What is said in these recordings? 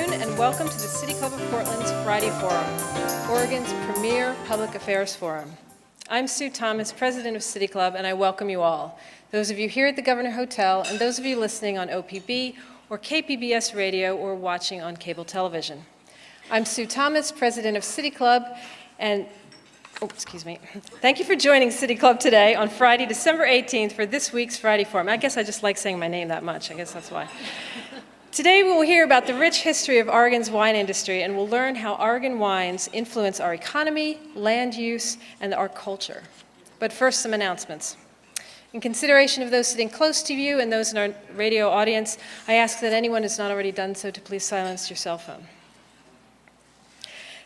afternoon, and welcome to the City Club of Portland's Friday Forum, Oregon's premier public affairs forum. I'm Sue Thomas, president of City Club, and I welcome you all, those of you here at the Governor Hotel, and those of you listening on OPB or KPBS radio or watching on cable television. I'm Sue Thomas, president of City Club, and thank you for joining City Club today on Friday, December 18th for this week's Friday Forum. I guess I just like saying my name that much. I guess that's why. Today we will hear about the rich history of Oregon's wine industry, and we'll learn how Oregon wines influence our economy, land use, and our culture. But first, some announcements. In consideration of those sitting close to you and those in our radio audience, I ask that anyone who has not already done so to please silence your cell phone.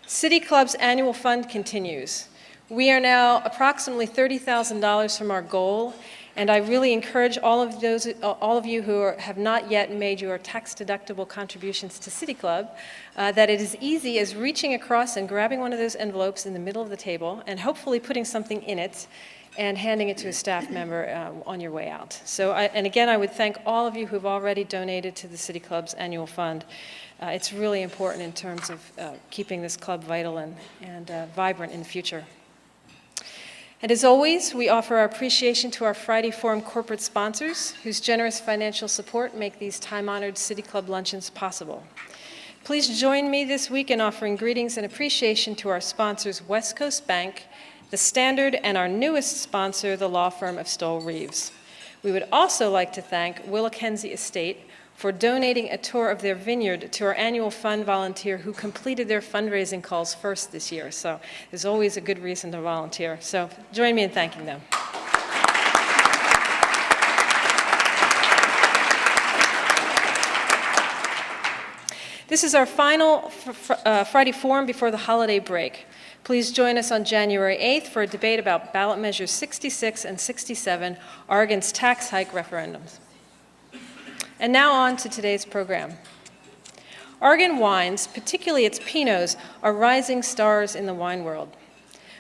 City Club's annual fund continues. We are now approximately $30,000 from our goal, and I really encourage all of you who have not yet made your tax-deductible contributions to City Club, that it is easy as reaching across and grabbing one of those envelopes in the middle of the table and hopefully putting something in it and handing it to a staff member on your way out. And again, I would thank all of you who have already donated to the City Club's annual fund. It's really important in terms of keeping this club vital and vibrant in the future. And as always, we offer our appreciation to our Friday Forum corporate sponsors, whose generous financial support make these time-honored City Club luncheons possible. Please join me this week in offering greetings and appreciation to our sponsors, West Coast Bank, The Standard, and our newest sponsor, the law firm of Stoll Reeves. We would also like to thank Willackenzie Estate for donating a tour of their vineyard to our annual fund volunteer who completed their fundraising calls first this year. So there's always a good reason to volunteer. So join me in thanking them. This is our final Friday Forum before the holiday break. Please join us on January 8th for a debate about ballot measures 66 and 67, Oregon's tax hike referendums. And now on to today's program. Oregon wines, particularly its Pinots, are rising stars in the wine world.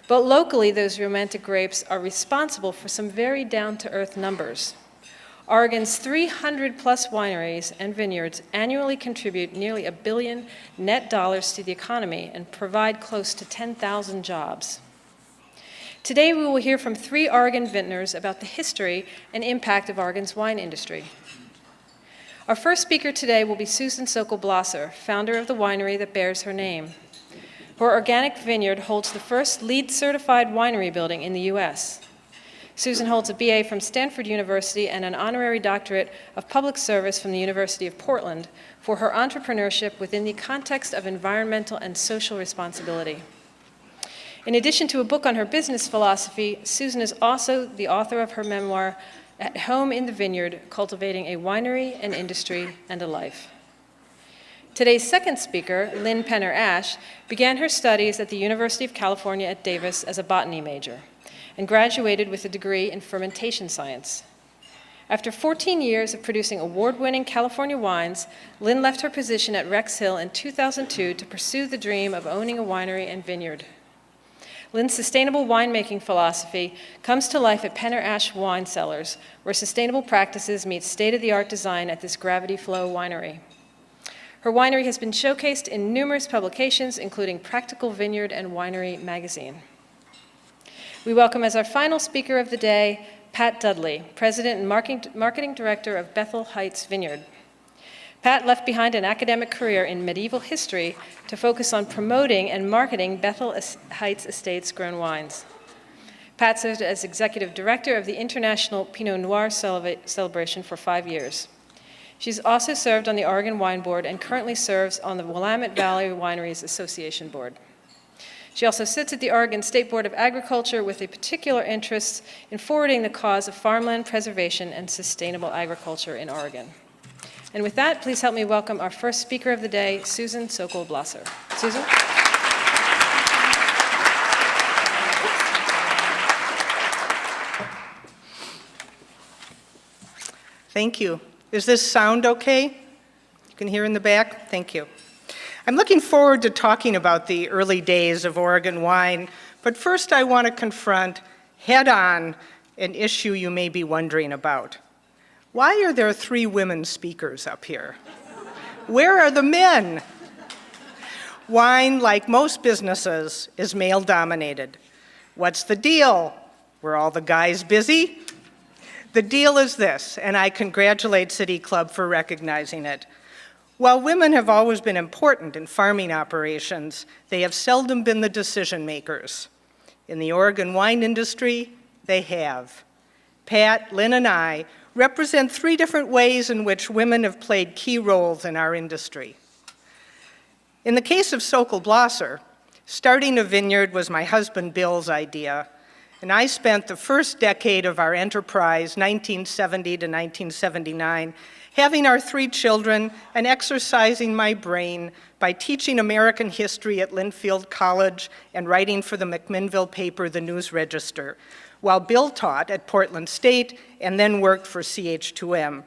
But locally, those romantic grapes are responsible for some very down-to-earth numbers. Oregon's 300-plus wineries and vineyards annually contribute nearly $1 billion net dollars to the economy and provide close to 10,000 jobs. Today, we will hear from 3 Oregon vintners about the history and impact of Oregon's wine industry. Our first speaker today will be Susan Sokol Blosser, founder of the winery that bears her name. Her organic vineyard holds the first LEED-certified winery building in the U.S. Susan holds a BA from Stanford University and an honorary doctorate of public service from the University of Portland for her entrepreneurship within the context of environmental and social responsibility. In addition to a book on her business philosophy, Susan is also the author of her memoir, At Home in the Vineyard, Cultivating a Winery, an Industry, and a Life. Today's second speaker, Lynn Penner-Ash, began her studies at the University of California at Davis as a botany major and graduated with a degree in fermentation science. After 14 years of producing award-winning California wines, Lynn left her position at Rex Hill in 2002 to pursue the dream of owning a winery and vineyard. Lynn's sustainable winemaking philosophy comes to life at Penner-Ash Wine Cellars, where sustainable practices meet state-of-the-art design at this Gravity Flow winery. Her winery has been showcased in numerous publications, including Practical Vineyard and Winery magazine. We welcome as our final speaker of the day, Pat Dudley, President and Marketing Director of Bethel Heights Vineyard. Pat left behind an academic career in medieval history to focus on promoting and marketing Bethel Heights Estates grown wines. Pat served as executive director of the International Pinot Noir celebration for 5 years. She's also served on the Oregon Wine Board and currently serves on the Willamette Valley Wineries Association Board. She also sits at the Oregon State Board of Agriculture with a particular interest in forwarding the cause of farmland preservation and sustainable agriculture in Oregon. And with that, please help me welcome our first speaker of the day, Susan Sokol Blosser. Susan? Thank you. Does this sound okay? You can hear in the back? Thank you. I'm looking forward to talking about the early days of Oregon wine, but first I want to confront head-on an issue you may be wondering about. Why are there 3 women speakers up here? Where are the men? Wine, like most businesses, is male-dominated. What's the deal? Were all the guys busy? The deal is this, and I congratulate City Club for recognizing it. While women have always been important in farming operations, they have seldom been the decision makers. In the Oregon wine industry, they have. Pat, Lynn, and I represent 3 different ways in which women have played key roles in our industry. In the case of Sokol Blosser, starting a vineyard was my husband Bill's idea, and I spent the first decade of our enterprise, 1970 to 1979, having our 3 children and exercising my brain by teaching American history at Linfield College and writing for the McMinnville paper, the News Register, while Bill taught at Portland State and then worked for CH2M.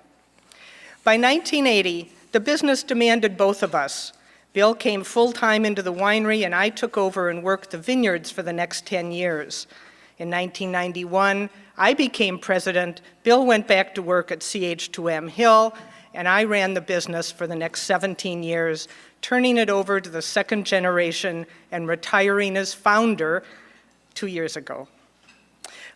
By 1980, the business demanded both of us. Bill came full-time into the winery, and I took over and worked the vineyards for the next 10 years. In 1991, I became president, Bill went back to work at CH2M Hill, and I ran the business for the next 17 years, turning it over to the second generation and retiring as founder 2 years ago.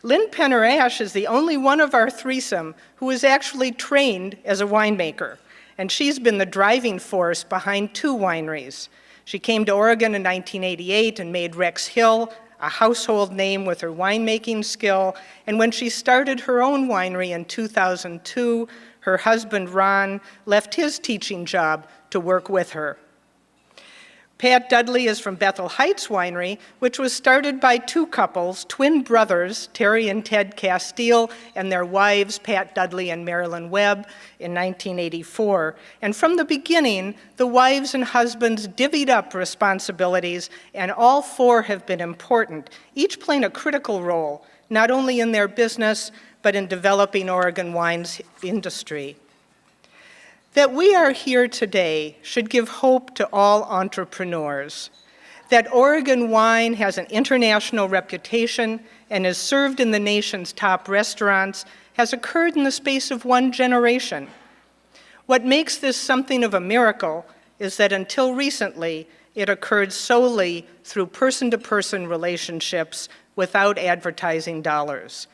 Lynn Penner-Ash is the only one of our threesome who is actually trained as a winemaker, and she's been the driving force behind 2 wineries. She came to Oregon in 1988 and made Rex Hill a household name with her winemaking skill, and when she started her own winery in 2002, her husband Ron left his teaching job to work with her. Pat Dudley is from Bethel Heights Winery, which was started by 2 couples, twin brothers, Terry and Ted Castile, and their wives, Pat Dudley and Marilyn Webb, in 1984. And from the beginning, the wives and husbands divvied up responsibilities, and all 4 have been important, each playing a critical role, not only in their business, but in developing Oregon wine's industry. That we are here today should give hope to all entrepreneurs. That Oregon wine has an international reputation and is served in the nation's top restaurants has occurred in the space of 1 generation. What makes this something of a miracle is that until recently, it occurred solely through person-to-person relationships without advertising dollars.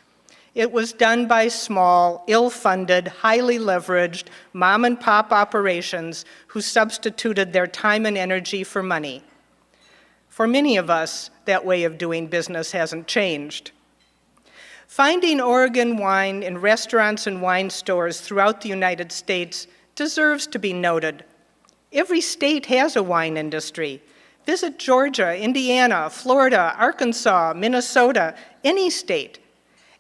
It was done by small, ill-funded, highly leveraged mom-and-pop operations who substituted their time and energy for money. For many of us, that way of doing business hasn't changed. Finding Oregon wine in restaurants and wine stores throughout the United States deserves to be noted. Every state has a wine industry. Visit Georgia, Indiana, Florida, Arkansas, Minnesota, any state,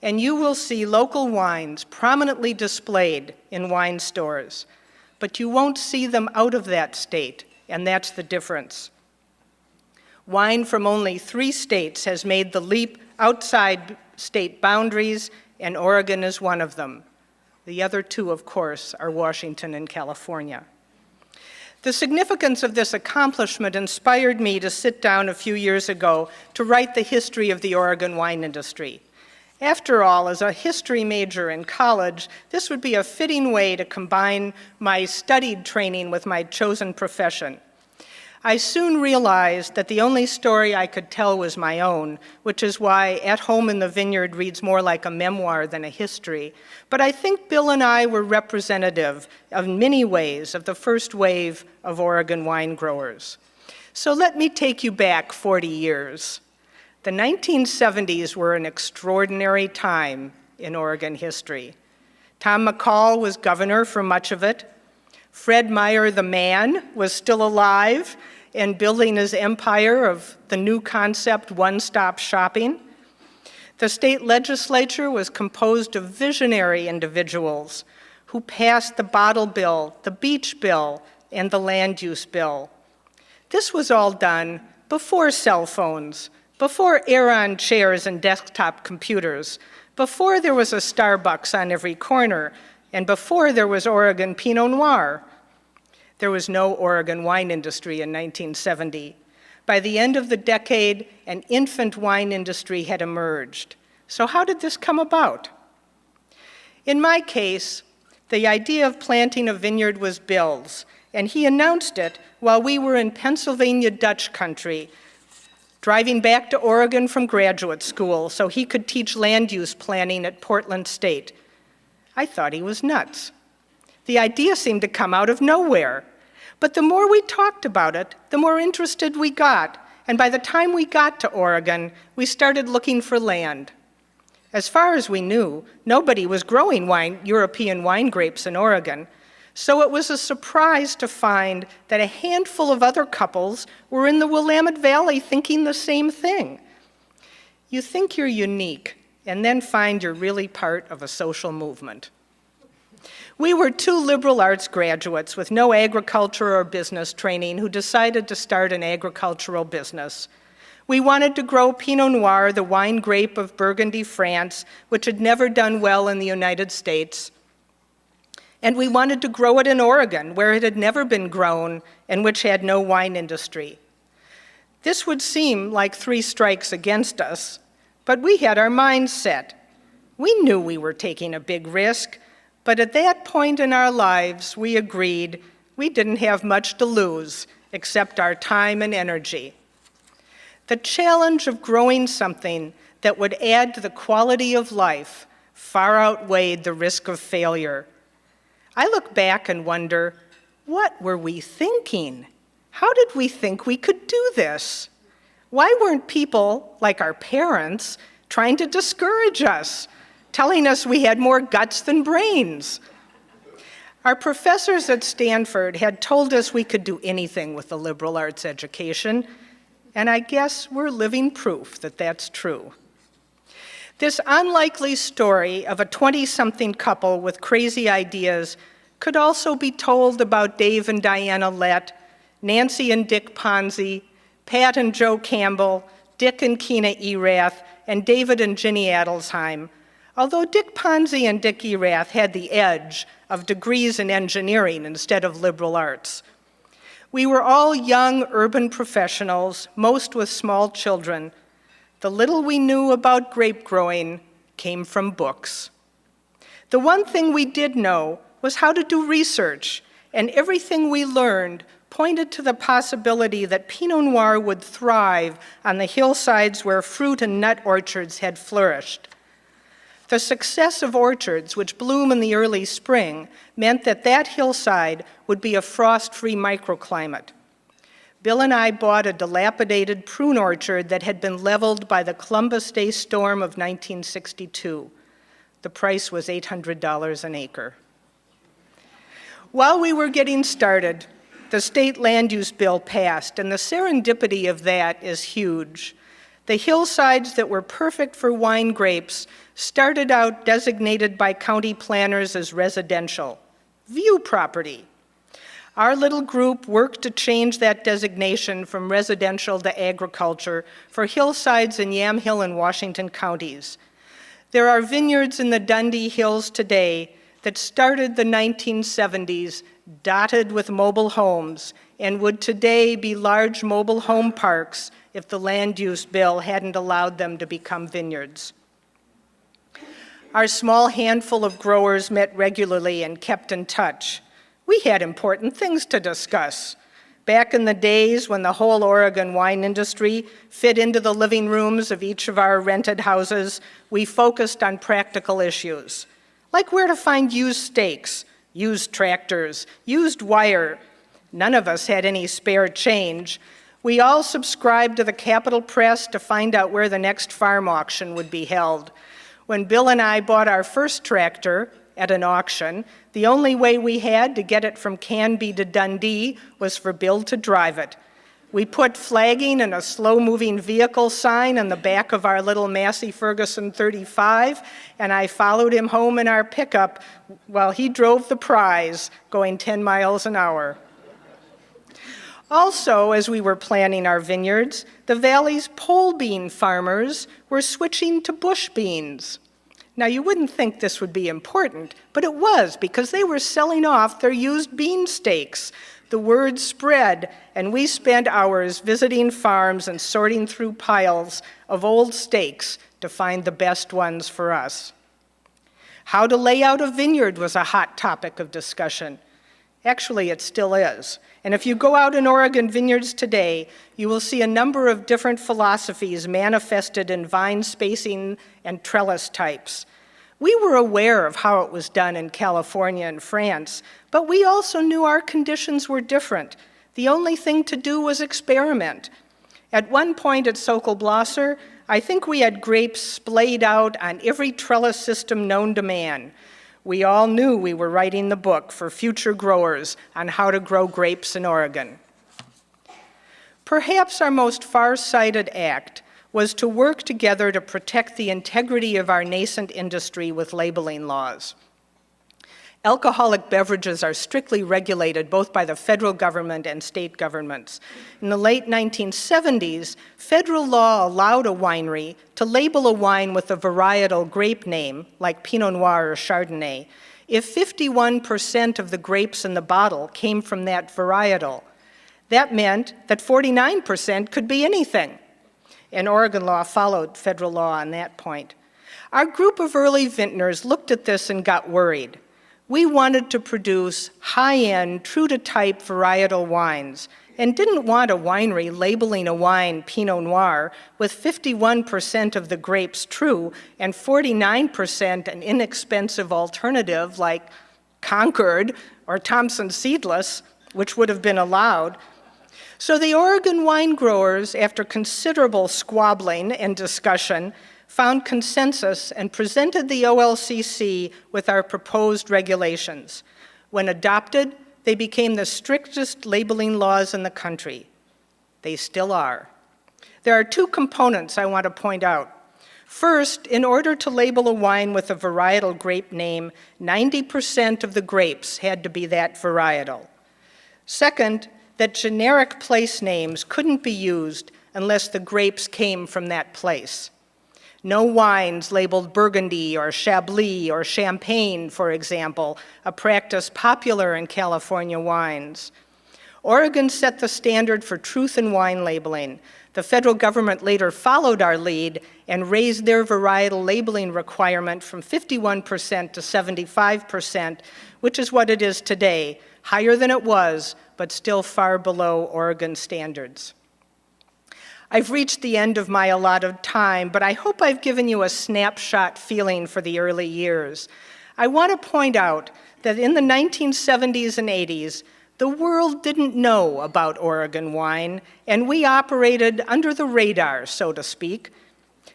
and you will see local wines prominently displayed in wine stores. But you won't see them out of that state, and that's the difference. Wine from only 3 states has made the leap outside state boundaries, and Oregon is one of them. The other 2, of course, are Washington and California. The significance of this accomplishment inspired me to sit down a few years ago to write the history of the Oregon wine industry. After all, as a history major in college, this would be a fitting way to combine my studied training with my chosen profession. I soon realized that the only story I could tell was my own, which is why At Home in the Vineyard reads more like a memoir than a history. But I think Bill and I were representative in many ways of the first wave of Oregon wine growers. So let me take you back 40 years. The 1970s were an extraordinary time in Oregon history. Tom McCall was governor for much of it. Fred Meyer, the man, was still alive and building his empire of the new concept, one-stop shopping. The state legislature was composed of visionary individuals who passed the bottle bill, the beach bill, and the land use bill. This was all done before cell phones, before Aeron chairs and desktop computers, before there was a Starbucks on every corner, and before there was Oregon Pinot Noir. There was no Oregon wine industry in 1970. By the end of the decade, an infant wine industry had emerged. So how did this come about? In my case, the idea of planting a vineyard was Bill's, and he announced it while we were in Pennsylvania Dutch country, driving back to Oregon from graduate school so he could teach land use planning at Portland State. I thought he was nuts. The idea seemed to come out of nowhere. But the more we talked about it, the more interested we got. And by the time we got to Oregon, we started looking for land. As far as we knew, nobody was growing European wine grapes in Oregon. So it was a surprise to find that a handful of other couples were in the Willamette Valley thinking the same thing. You think you're unique, and then find you're really part of a social movement. We were two liberal arts graduates with no agriculture or business training who decided to start an agricultural business. We wanted to grow Pinot Noir, the wine grape of Burgundy, France, which had never done well in the United States. And we wanted to grow it in Oregon, where it had never been grown and which had no wine industry. This would seem like 3 strikes against us, but we had our minds set. We knew we were taking a big risk, but at that point in our lives, we agreed we didn't have much to lose except our time and energy. The challenge of growing something that would add to the quality of life far outweighed the risk of failure. I look back and wonder, what were we thinking? How did we think we could do this? Why weren't people, like our parents, trying to discourage us, telling us we had more guts than brains? Our professors at Stanford had told us we could do anything with a liberal arts education, and I guess we're living proof that that's true. This unlikely story of a 20-something couple with crazy ideas could also be told about Dave and Diana Lett, Nancy and Dick Ponzi, Pat and Joe Campbell, Dick and Keena Erath, and David and Ginny Adelsheim, although Dick Ponzi and Dick Erath had the edge of degrees in engineering instead of liberal arts. We were all young urban professionals, most with small children. The little we knew about grape growing came from books. The one thing we did know was how to do research, and everything we learned pointed to the possibility that Pinot Noir would thrive on the hillsides where fruit and nut orchards had flourished. The success of orchards, which bloom in the early spring, meant that that hillside would be a frost-free microclimate. Bill and I bought a dilapidated prune orchard that had been leveled by the Columbus Day storm of 1962. The price was $800 an acre. While we were getting started, the state land use bill passed, and the serendipity of that is huge. The hillsides that were perfect for wine grapes started out designated by county planners as residential, view property. Our little group worked to change that designation from residential to agriculture for hillsides in Yamhill and Washington counties. There are vineyards in the Dundee Hills today that started the 1970s dotted with mobile homes and would today be large mobile home parks if the land use bill hadn't allowed them to become vineyards. Our small handful of growers met regularly and kept in touch. We had important things to discuss. Back in the days when the whole Oregon wine industry fit into the living rooms of each of our rented houses, we focused on practical issues, like where to find used stakes, used tractors, used wire. None of us had any spare change. We all subscribed to the Capital Press to find out where the next farm auction would be held. When Bill and I bought our first tractor at an auction, the only way we had to get it from Canby to Dundee was for Bill to drive it. We put flagging and a slow-moving vehicle sign on the back of our little Massey Ferguson 35, and I followed him home in our pickup while he drove the prize, going 10 miles an hour. Also, as we were planning our vineyards, the valley's pole bean farmers were switching to bush beans. Now, you wouldn't think this would be important, but it was, because they were selling off their used bean stakes. The word spread, and we spent hours visiting farms and sorting through piles of old stakes to find the best ones for us. How to lay out a vineyard was a hot topic of discussion. Actually, it still is. And if you go out in Oregon vineyards today, you will see a number of different philosophies manifested in vine spacing and trellis types. We were aware of how it was done in California and France, but we also knew our conditions were different. The only thing to do was experiment. At one point at Sokol Blosser, I think we had grapes splayed out on every trellis system known to man. We all knew we were writing the book for future growers on how to grow grapes in Oregon. Perhaps our most far-sighted act was to work together to protect the integrity of our nascent industry with labeling laws. Alcoholic beverages are strictly regulated both by the federal government and state governments. In the late 1970s, federal law allowed a winery to label a wine with a varietal grape name, like Pinot Noir or Chardonnay, if 51% of the grapes in the bottle came from that varietal. That meant that 49% could be anything. And Oregon law followed federal law on that point. Our group of early vintners looked at this and got worried. We wanted to produce high-end, true-to-type varietal wines and didn't want a winery labeling a wine Pinot Noir with 51% of the grapes true and 49% an inexpensive alternative like Concord or Thompson Seedless, which would have been allowed. So the Oregon wine growers, after considerable squabbling and discussion, found consensus and presented the OLCC with our proposed regulations. When adopted, they became the strictest labeling laws in the country. They still are. There are two components I want to point out. First, in order to label a wine with a varietal grape name, 90% of the grapes had to be that varietal. Second, that generic place names couldn't be used unless the grapes came from that place. No wines labeled Burgundy or Chablis or Champagne, for example, a practice popular in California wines. Oregon set the standard for truth in wine labeling. The federal government later followed our lead and raised their varietal labeling requirement from 51% to 75%, which is what it is today, higher than it was, but still far below Oregon standards. I've reached the end of my allotted time, but I hope I've given you a snapshot feeling for the early years. I want to point out that in the 1970s and 80s, the world didn't know about Oregon wine, and we operated under the radar, so to speak.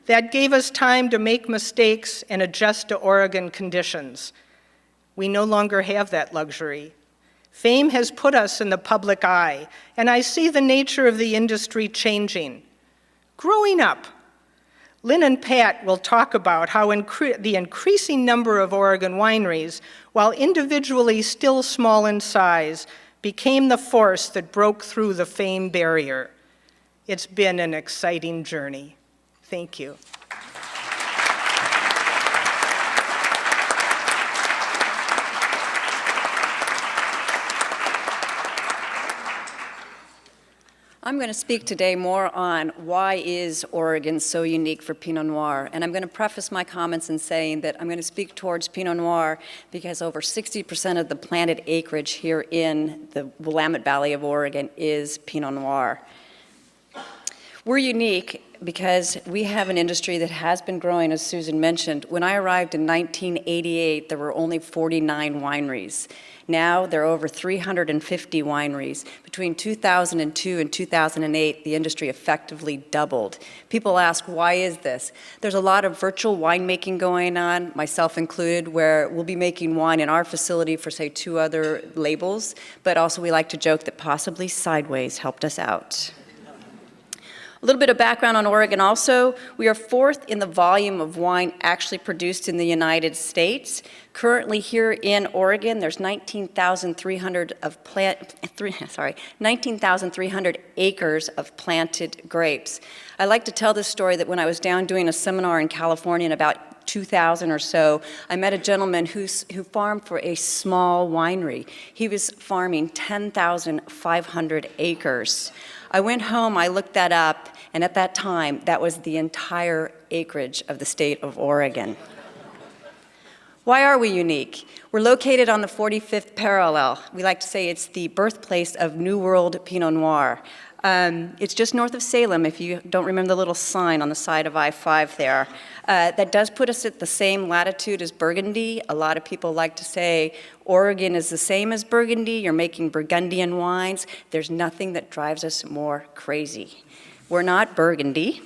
That gave us time to make mistakes and adjust to Oregon conditions. We no longer have that luxury. Fame has put us in the public eye, and I see the nature of the industry changing. Growing up, Lynn and Pat will talk about how the increasing number of Oregon wineries, while individually still small in size, became the force that broke through the fame barrier. It's been an exciting journey. Thank you. I'm going to speak today more on why is Oregon so unique for Pinot Noir. And I'm going to preface my comments in saying that I'm going to speak towards Pinot Noir because over 60% of the planted acreage here in the Willamette Valley of Oregon is Pinot Noir. We're unique because we have an industry that has been growing, as Susan mentioned. When I arrived in 1988, there were only 49 wineries. Now there are over 350 wineries. Between 2002 and 2008, the industry effectively doubled. People ask, why is this? There's a lot of virtual winemaking going on, myself included, where we'll be making wine in our facility for, say, 2 other labels, but also we like to joke that possibly Sideways helped us out. A little bit of background on Oregon also. We are 4th in the volume of wine actually produced in the United States. Currently here in Oregon, there's 19,300 acres of planted grapes. I like to tell this story that when I was down doing a seminar in California in about 2000 or so, I met a gentleman who farmed for a small winery. He was farming 10,500 acres. I went home, I looked that up, and at that time, that was the entire acreage of the state of Oregon. Why are we unique? We're located on the 45th parallel. We like to say it's the birthplace of New World Pinot Noir. It's just north of Salem, if you don't remember the little sign on the side of I-5 there. That does put us at the same latitude as Burgundy. A lot of people like to say Oregon is the same as Burgundy. You're making Burgundian wines. There's nothing that drives us more crazy. We're not Burgundy.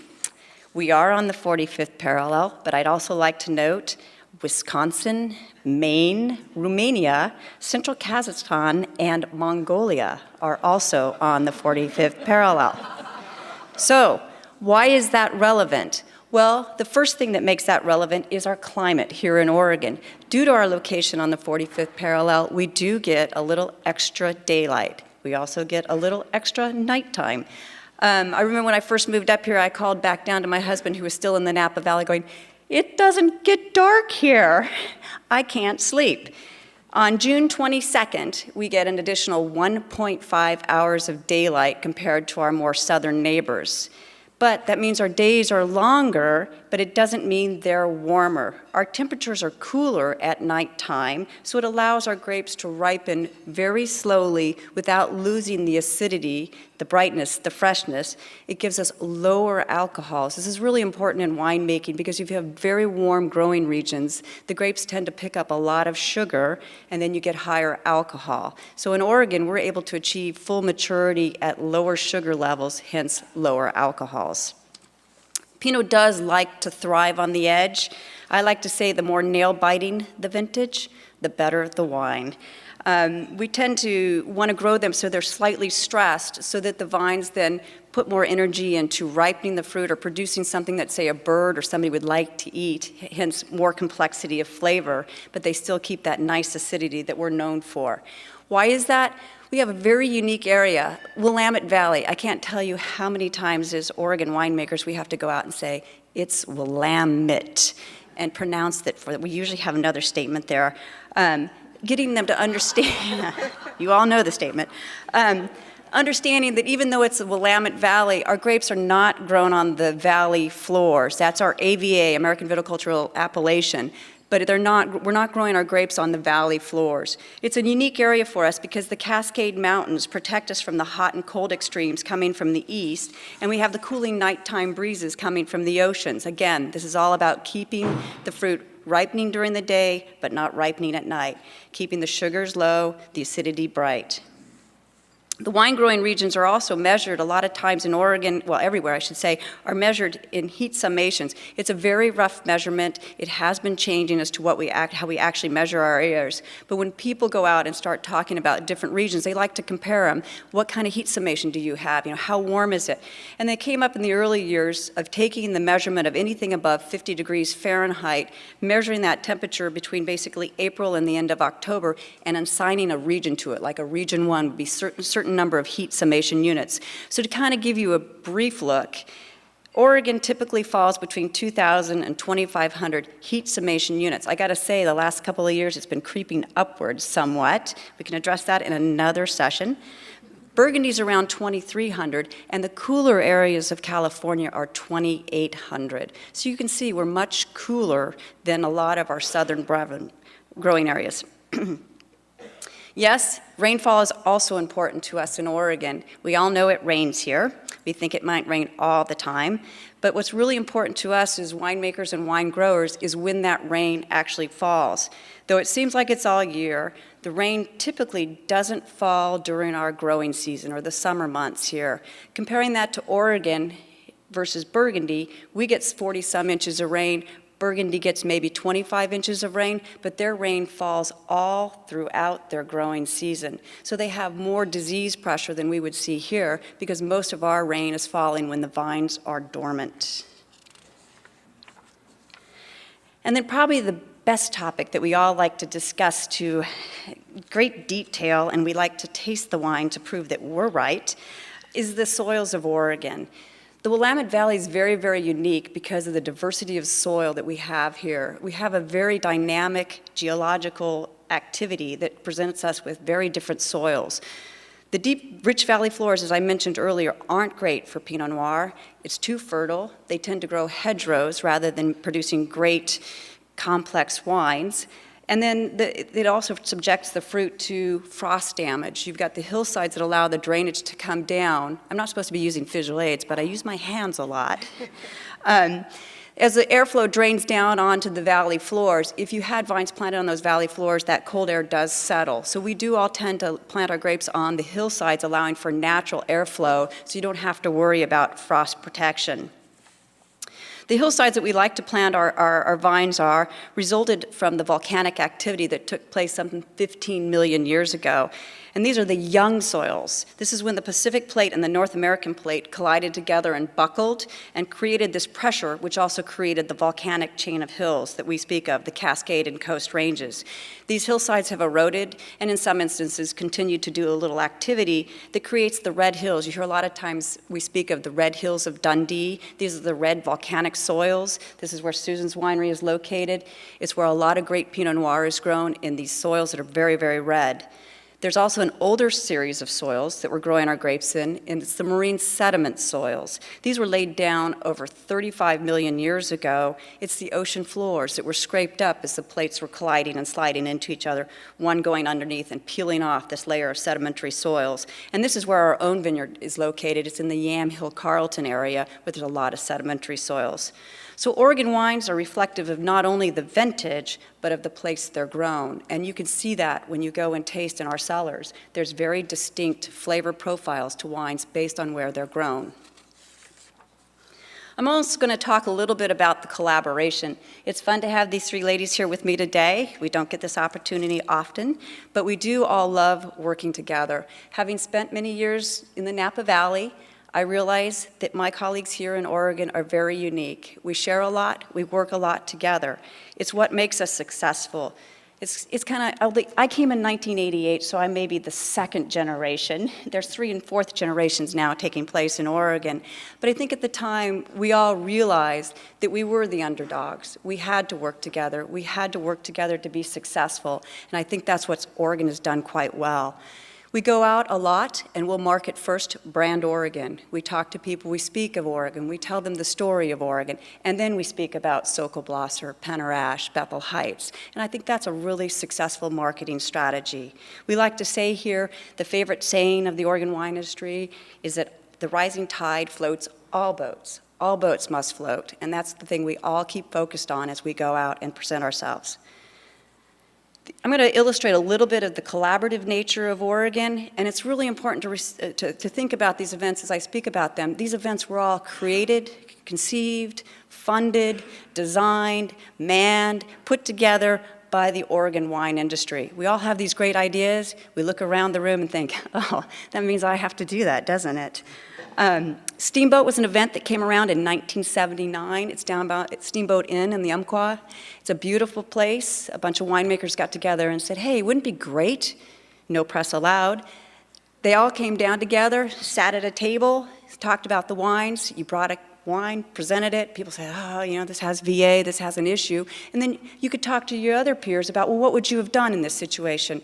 We are on the 45th parallel, but I'd also like to note Wisconsin, Maine, Romania, Central Kazakhstan, and Mongolia are also on the 45th parallel. So, why is that relevant? Well, the first thing that makes that relevant is our climate here in Oregon. Due to our location on the 45th parallel, we do get a little extra daylight. We also get a little extra nighttime. I remember when I first moved up here, I called back down to my husband, who was still in the Napa Valley, going, "It doesn't get dark here. I can't sleep." On June 22nd, we get an additional 1.5 hours of daylight compared to our more southern neighbors. But that means our days are longer, but it doesn't mean they're warmer. Our temperatures are cooler at nighttime, so it allows our grapes to ripen very slowly without losing the acidity, the brightness, the freshness. It gives us lower alcohols. This is really important in winemaking because if you have very warm growing regions, the grapes tend to pick up a lot of sugar, and then you get higher alcohol. So in Oregon, we're able to achieve full maturity at lower sugar levels, hence lower alcohols. Pinot does like to thrive on the edge. I like to say the more nail-biting the vintage, the better the wine. We tend to want to grow them so they're slightly stressed so that the vines then put more energy into ripening the fruit or producing something that, say, a bird or somebody would like to eat, hence more complexity of flavor, but they still keep that nice acidity that we're known for. Why is that? We have a very unique area, Willamette Valley. I can't tell you how many times as Oregon winemakers we have to go out and say, it's Willamette, and pronounce that. We usually have another statement there. Getting them to understand, you all know the statement, understanding that even though it's the Willamette Valley, our grapes are not grown on the valley floors. That's our AVA, American Viticultural Appellation. But we're not growing our grapes on the valley floors. It's a unique area for us because the Cascade Mountains protect us from the hot and cold extremes coming from the east, and we have the cooling nighttime breezes coming from the oceans. Again, this is all about keeping the fruit ripening during the day, but not ripening at night, keeping the sugars low, the acidity bright. The wine growing regions are also measured a lot of times in Oregon, well, everywhere I should say, are measured in heat summations. It's a very rough measurement. It has been changing as to how we actually measure our areas. But when people go out and start talking about different regions, they like to compare them. What kind of heat summation do you have? How warm is it? And they came up in the early years of taking the measurement of anything above 50 degrees Fahrenheit, measuring that temperature between basically April and the end of October, and assigning a region to it, like a region 1 would be certain number of heat summation units. So to kind of give you a brief look, Oregon typically falls between 2,000 and 2,500 heat summation units. I got to say, the last couple of years it's been creeping upwards somewhat. We can address that in another session. Burgundy's around 2,300, and the cooler areas of California are 2,800. So you can see we're much cooler than a lot of our southern growing areas. Yes, rainfall is also important to us in Oregon. We all know it rains here. We think it might rain all the time. But what's really important to us as winemakers and wine growers is when that rain actually falls. Though it seems like it's all year, the rain typically doesn't fall during our growing season or the summer months here. Comparing that to Oregon versus Burgundy, we get 40-some inches of rain. Burgundy gets maybe 25 inches of rain, but their rain falls all throughout their growing season. So they have more disease pressure than we would see here because most of our rain is falling when the vines are dormant. And then probably the best topic that we all like to discuss to great detail, and we like to taste the wine to prove that we're right, is the soils of Oregon. The Willamette Valley is very, very unique because of the diversity of soil that we have here. We have a very dynamic geological activity that presents us with very different soils. The deep, rich valley floors, as I mentioned earlier, aren't great for Pinot Noir. It's too fertile. They tend to grow hedgerows rather than producing great complex wines. And then it also subjects the fruit to frost damage. You've got the hillsides that allow the drainage to come down. I'm not supposed to be using visual aids, but I use my hands a lot. As the airflow drains down onto the valley floors, if you had vines planted on those valley floors, that cold air does settle. So we do all tend to plant our grapes on the hillsides, allowing for natural airflow, so you don't have to worry about frost protection. The hillsides that we like to plant our vines are resulted from the volcanic activity that took place some 15 million years ago. And these are the young soils. This is when the Pacific Plate and the North American Plate collided together and buckled and created this pressure, which also created the volcanic chain of hills that we speak of, the Cascade and Coast Ranges. These hillsides have eroded and in some instances continue to do a little activity that creates the red hills. You hear a lot of times we speak of the red hills of Dundee. These are the red volcanic soils. This is where Susan's Winery is located. It's where a lot of great Pinot Noir is grown in these soils that are very, very red. There's also an older series of soils that we're growing our grapes in, and it's the marine sediment soils. These were laid down over 35 million years ago. It's the ocean floors that were scraped up as the plates were colliding and sliding into each other, one going underneath and peeling off this layer of sedimentary soils. And this is where our own vineyard is located. It's in the Yamhill-Carlton area, where there's a lot of sedimentary soils. So Oregon wines are reflective of not only the vintage, but of the place they're grown. And you can see that when you go and taste in our cellars. There's very distinct flavor profiles to wines based on where they're grown. I'm also going to talk a little bit about the collaboration. It's fun to have these three ladies here with me today. We don't get this opportunity often, but we do all love working together. Having spent many years in the Napa Valley, I realize that my colleagues here in Oregon are very unique. We share a lot, we work a lot together. It's what makes us successful. It's kind of, I came in 1988, so I may be the second generation. There's 3rd and 4th generations now taking place in Oregon. But I think at the time, we all realized that we were the underdogs. We had to work together. We had to work together to be successful. And I think that's what Oregon has done quite well. We go out a lot and we'll market first brand Oregon. We talk to people, we speak of Oregon, we tell them the story of Oregon, and then we speak about Sokol, Blosser, Penner-Ash, Bethel Heights. And I think that's a really successful marketing strategy. We like to say here, the favorite saying of the Oregon wine industry is that the rising tide floats all boats. All boats must float, and that's the thing we all keep focused on as we go out and present ourselves. I'm going to illustrate a little bit of the collaborative nature of Oregon, and it's really important to think about these events as I speak about them. These events were all created, conceived, funded, designed, manned, put together by the Oregon wine industry. We all have these great ideas. We look around the room and think, oh, that means I have to do that, doesn't it? Steamboat was an event that came around in 1979. It's down about Steamboat Inn in the Umpqua. It's a beautiful place. A bunch of winemakers got together and said, hey, wouldn't it be great? No press allowed. They all came down together, sat at a table, talked about the wines. You brought a wine, presented it. People said, oh, you know, this has VA, this has an issue. And then you could talk to your other peers about, well, what would you have done in this situation?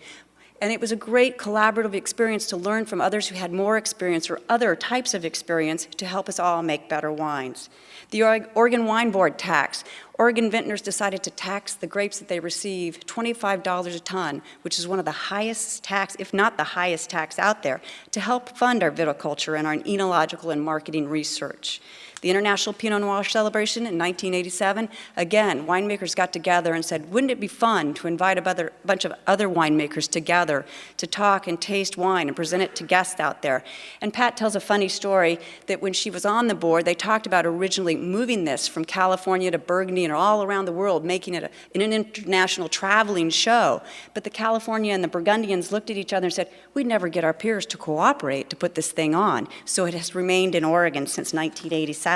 And it was a great collaborative experience to learn from others who had more experience or other types of experience to help us all make better wines. The Oregon Wine Board tax. Oregon vintners decided to tax the grapes that they receive $25 a ton, which is one of the highest tax, if not the highest tax out there, to help fund our viticulture and our enological and marketing research. The International Pinot Noir celebration in 1987, again, winemakers got together and said, wouldn't it be fun to invite a bunch of other winemakers together to talk and taste wine and present it to guests out there? And Pat tells a funny story that when she was on the board, they talked about originally moving this from California to Burgundy and all around the world, making it an international traveling show. But the California and the Burgundians looked at each other and said, we'd never get our peers to cooperate to put this thing on. So it has remained in Oregon since 1987.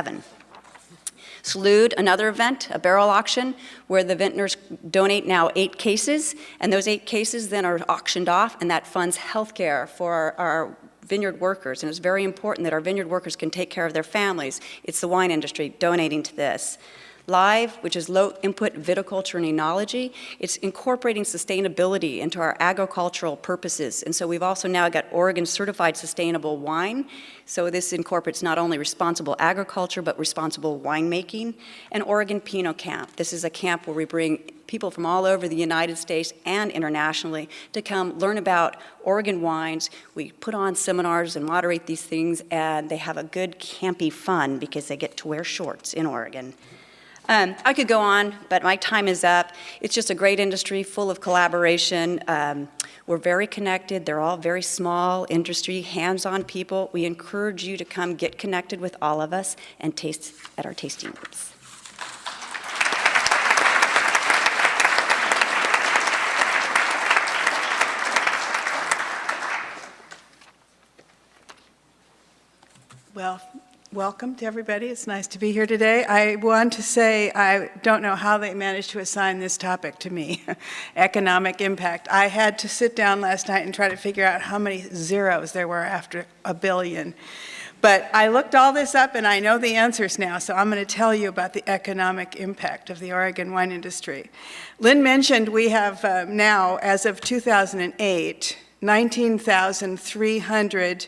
Salud, another event, a barrel auction, where the vintners donate now 8 cases, and those 8 cases then are auctioned off, and that funds health care for our vineyard workers. And it's very important that our vineyard workers can take care of their families. It's the wine industry donating to this. LIVE, which is low input viticulture and enology. It's incorporating sustainability into our agricultural purposes. And so we've also now got Oregon certified sustainable wine. So this incorporates not only responsible agriculture, but responsible winemaking. And Oregon Pinot Camp. This is a camp where we bring people from all over the United States and internationally to come learn about Oregon wines. We put on seminars and moderate these things, and they have a good campy fun because they get to wear shorts in Oregon. I could go on, but my time is up. It's just a great industry full of collaboration. We're very connected. They're all very small industry, hands-on people. We encourage you to come get connected with all of us and taste at our tasting groups. Well, welcome to everybody. It's nice to be here today. I want to say I don't know how they managed to assign this topic to me, economic impact. I had to sit down last night and try to figure out how many zeros there were after a billion. But I looked all this up and I know the answers now, so I'm going to tell you about the economic impact of the Oregon wine industry. Lynn mentioned we have now, as of 2008, 19,300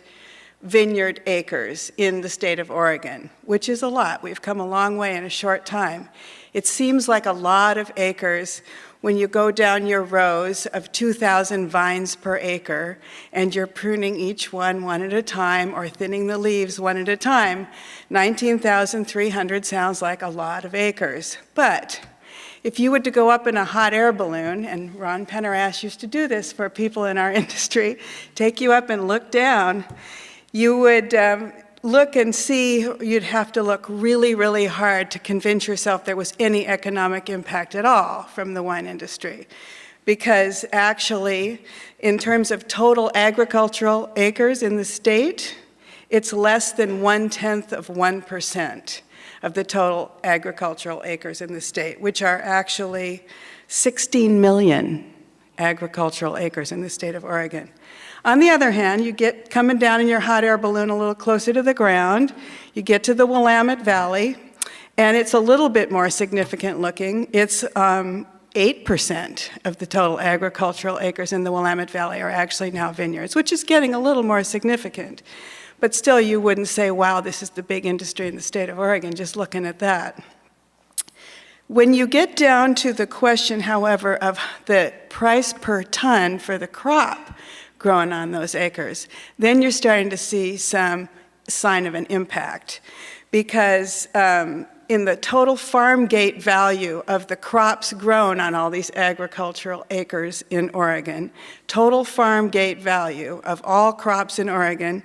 vineyard acres in the state of Oregon, which is a lot. We've come a long way in a short time. It seems like a lot of acres when you go down your rows of 2,000 vines per acre and you're pruning each one at a time or thinning the leaves one at a time. 19,300 sounds like a lot of acres. But if you were to go up in a hot air balloon, and Ron Pendergrass used to do this for people in our industry, take you up and look down, you would look and see, you'd have to look really, really hard to convince yourself there was any economic impact at all from the wine industry. Because actually, in terms of total agricultural acres in the state, it's less than 0.1% of the total agricultural acres in the state, which are actually 16 million agricultural acres in the state of Oregon. On the other hand, you get coming down in your hot air balloon a little closer to the ground, you get to the Willamette Valley, and it's a little bit more significant looking. It's 8% of the total agricultural acres in the Willamette Valley are actually now vineyards, which is getting a little more significant. But still, you wouldn't say, wow, this is the big industry in the state of Oregon, just looking at that. When you get down to the question, however, of the price per ton for the crop grown on those acres, then you're starting to see some sign of an impact. Because in the total farm gate value of the crops grown on all these agricultural acres in Oregon, total farm gate value of all crops in Oregon,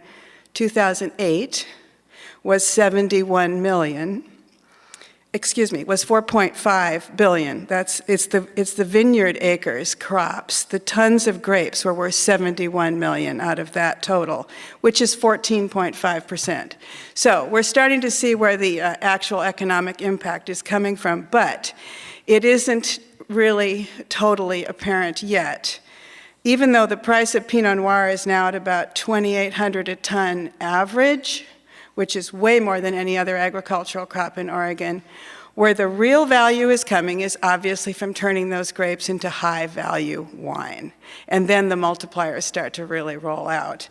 2008, was 71 million. Was 4.5 billion. It's the vineyard acres, crops. The tons of grapes were worth 71 million out of that total, which is 14.5%. So we're starting to see where the actual economic impact is coming from, but it isn't really totally apparent yet. Even though the price of Pinot Noir is now at about $2,800 a ton average, which is way more than any other agricultural crop in Oregon, where the real value is coming is obviously from turning those grapes into high-value wine. And then the multipliers start to really roll out.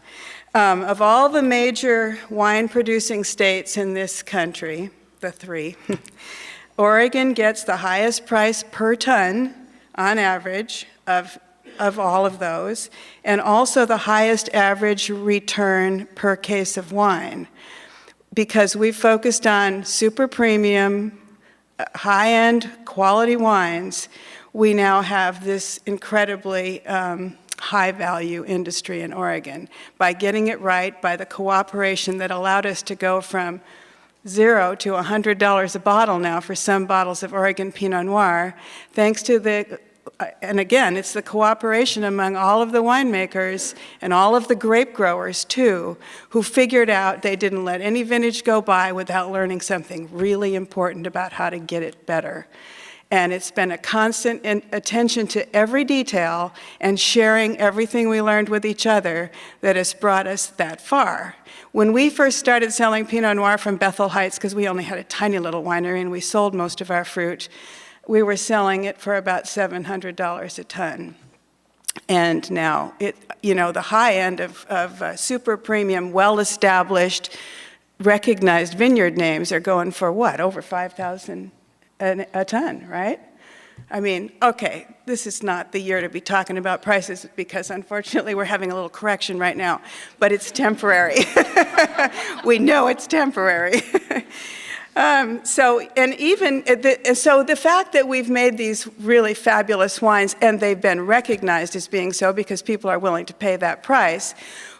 Of all the major wine-producing states in this country, the three, Oregon gets the highest price per ton, on average, of all of those, and also the highest average return per case of wine. Because we focused on super premium, high-end quality wines, we now have this incredibly high-value industry in Oregon. By getting it right, by the cooperation that allowed us to go from $0 to $100 a bottle now for some bottles of Oregon Pinot Noir, thanks to the and again, it's the cooperation among all of the winemakers and all of the grape growers, too, who figured out they didn't let any vintage go by without learning something really important about how to get it better. And it's been a constant attention to every detail and sharing everything we learned with each other that has brought us that far. When we first started selling Pinot Noir from Bethel Heights, because we only had a tiny little winery and we sold most of our fruit, we were selling it for about $700 a ton. And now, the high end of super premium, well-established, recognized vineyard names are going for what, over $5,000 a ton, right? I mean, okay, this is not the year to be talking about prices because unfortunately we're having a little correction right now, but it's temporary. We know it's temporary. So the fact that we've made these really fabulous wines and they've been recognized as being so because people are willing to pay that price,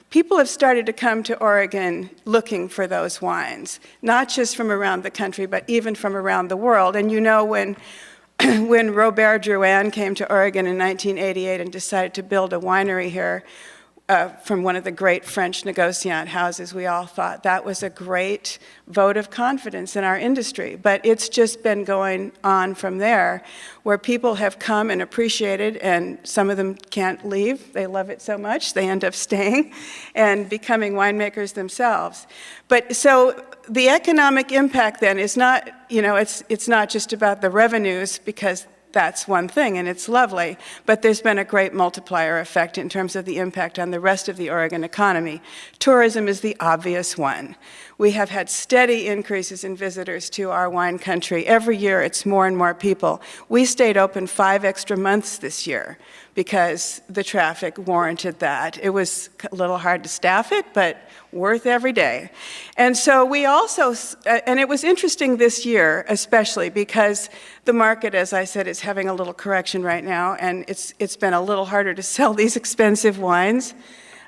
people have started to come to Oregon looking for those wines, not just from around the country, but even from around the world. And when Robert Drouhin came to Oregon in 1988 and decided to build a winery here from one of the great French negociant houses, we all thought that was a great vote of confidence in our industry. But it's just been going on from there, where people have come and appreciated, and some of them can't leave. They love it so much, they end up staying and becoming winemakers themselves. But so the economic impact then is not, it's not just about the revenues, because that's one thing, and it's lovely, but there's been a great multiplier effect in terms of the impact on the rest of the Oregon economy. Tourism is the obvious one. We have had steady increases in visitors to our wine country. Every year, it's more and more people. We stayed open 5 extra months this year because the traffic warranted that. It was a little hard to staff it, but worth every day. And so we also, and it was interesting this year, especially because the market, as I said, is having a little correction right now, and it's been a little harder to sell these expensive wines.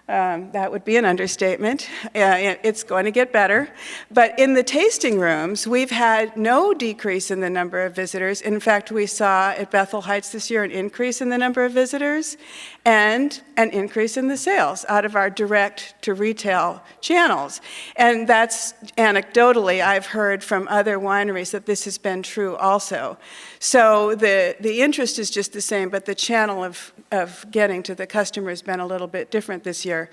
That would be an understatement. It's going to get better. But in the tasting rooms, we've had no decrease in the number of visitors. In fact, we saw at Bethel Heights this year an increase in the number of visitors and an increase in the sales out of our direct-to-retail channels. And that's anecdotally, I've heard from other wineries that this has been true also. So the interest is just the same, but the channel of getting to the customer has been a little bit different this year.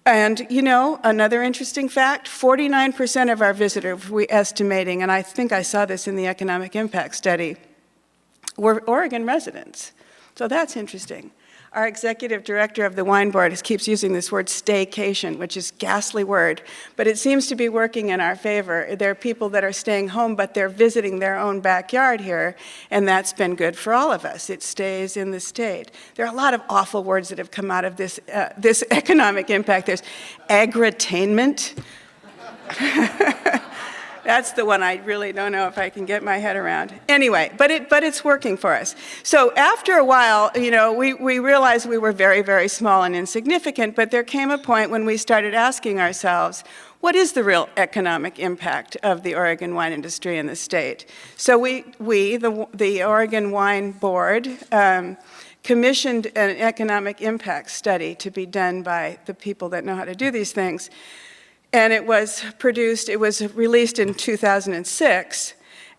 And another interesting fact, 49% of our visitors, we're estimating, and I think I saw this in the economic impact study, were Oregon residents. So that's interesting. Our executive director of the wine board keeps using this word staycation, which is a ghastly word, but it seems to be working in our favor. There are people that are staying home, but they're visiting their own backyard here, and that's been good for all of us. It stays in the state. There are a lot of awful words that have come out of this economic impact. There's agritainment. That's the one I really don't know if I can get my head around. Anyway, but it's working for us. So after a while, we realized we were very, very small and insignificant, but there came a point when we started asking ourselves, what is the real economic impact of the Oregon wine industry in the state? So the Oregon Wine Board, commissioned an economic impact study to be done by the people that know how to do these things. And it was released in 2006,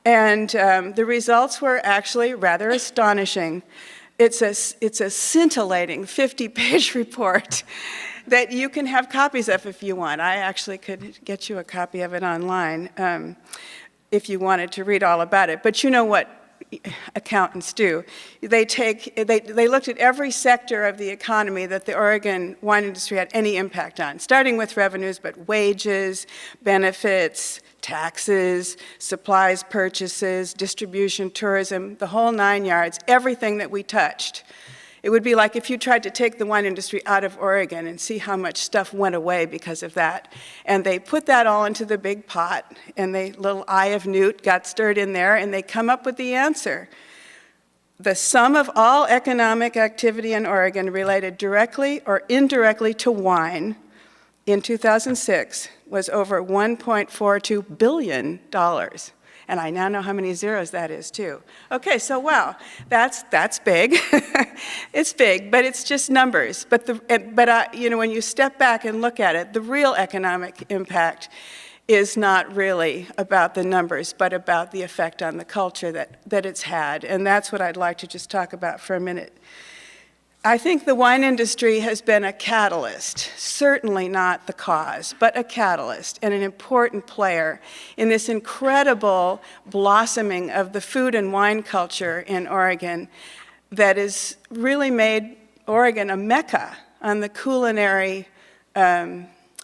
and the results were actually rather astonishing. It's a scintillating 50-page report that you can have copies of if you want. I actually could get you a copy of it online if you wanted to read all about it. But you know what accountants do. They looked at every sector of the economy that the Oregon wine industry had any impact on, starting with revenues, but wages, benefits, taxes, supplies, purchases, distribution, tourism, the whole 9 yards, everything that we touched. It would be like if you tried to take the wine industry out of Oregon and see how much stuff went away because of that. And they put that all into the big pot, and the little eye of newt got stirred in there, and they come up with the answer. The sum of all economic activity in Oregon related directly or indirectly to wine in 2006 was over $1.42 billion. And I now know how many zeros that is, too. Okay, so wow, that's big. It's big, but it's just numbers. But when you step back and look at it, the real economic impact is not really about the numbers, but about the effect on the culture that it's had. And that's what I'd like to just talk about for a minute. I think the wine industry has been a catalyst, certainly not the cause, but a catalyst and an important player in this incredible blossoming of the food and wine culture in Oregon that has really made Oregon a mecca on the culinary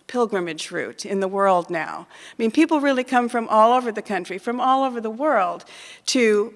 pilgrimage route in the world now. I mean, people really come from all over the country, from all over the world, to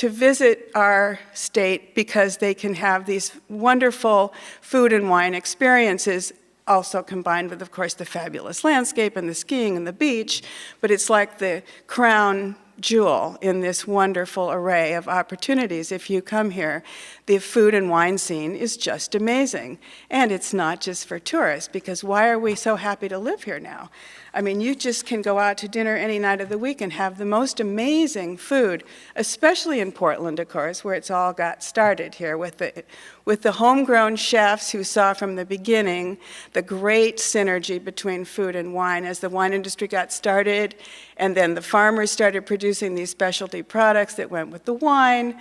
visit our state because they can have these wonderful food and wine experiences, also combined with, of course, the fabulous landscape and the skiing and the beach, but it's like the crown jewel in this wonderful array of opportunities. If you come here, the food and wine scene is just amazing. And it's not just for tourists, because why are we so happy to live here now? I mean, you just can go out to dinner any night of the week and have the most amazing food, especially in Portland, of course, where it's all got started here with the homegrown chefs who saw from the beginning the great synergy between food and wine as the wine industry got started, and then the farmers started producing these specialty products that went with the wine.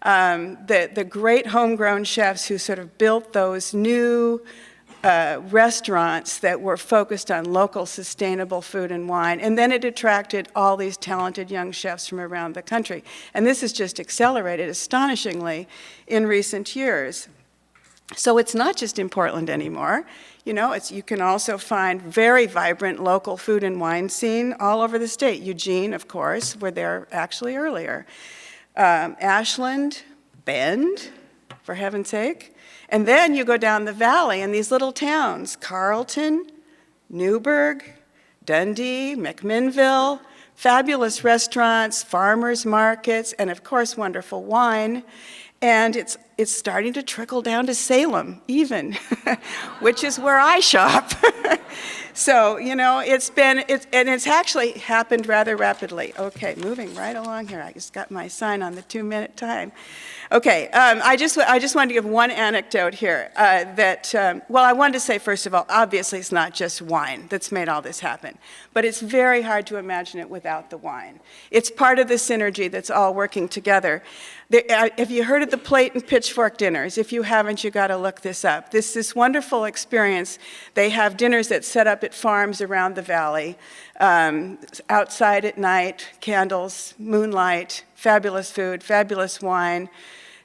The great homegrown chefs who sort of built those new restaurants that were focused on local sustainable food and wine, and then it attracted all these talented young chefs from around the country. And this has just accelerated astonishingly in recent years. So it's not just in Portland anymore. You know, you can also find very vibrant local food and wine scene all over the state. Eugene, of course, were there actually earlier. Ashland, Bend, for heaven's sake. And then you go down the valley in these little towns, Carlton, Newburgh, Dundee, McMinnville, fabulous restaurants, farmers markets, and of course wonderful wine. And it's starting to trickle down to Salem even, which is where I shop. So, you know, it's actually happened rather rapidly. Okay, moving right along here. I just got my sign on the 2-minute time. Okay, I just wanted to give one anecdote here well, I wanted to say, first of all, obviously it's not just wine that's made all this happen, but it's very hard to imagine it without the wine. It's part of the synergy that's all working together. Have you heard of the plate and pitchfork dinners? If you haven't, you got to look this up. This wonderful experience. They have dinners that set up at farms around the valley, outside at night, candles, moonlight, fabulous food, fabulous wine.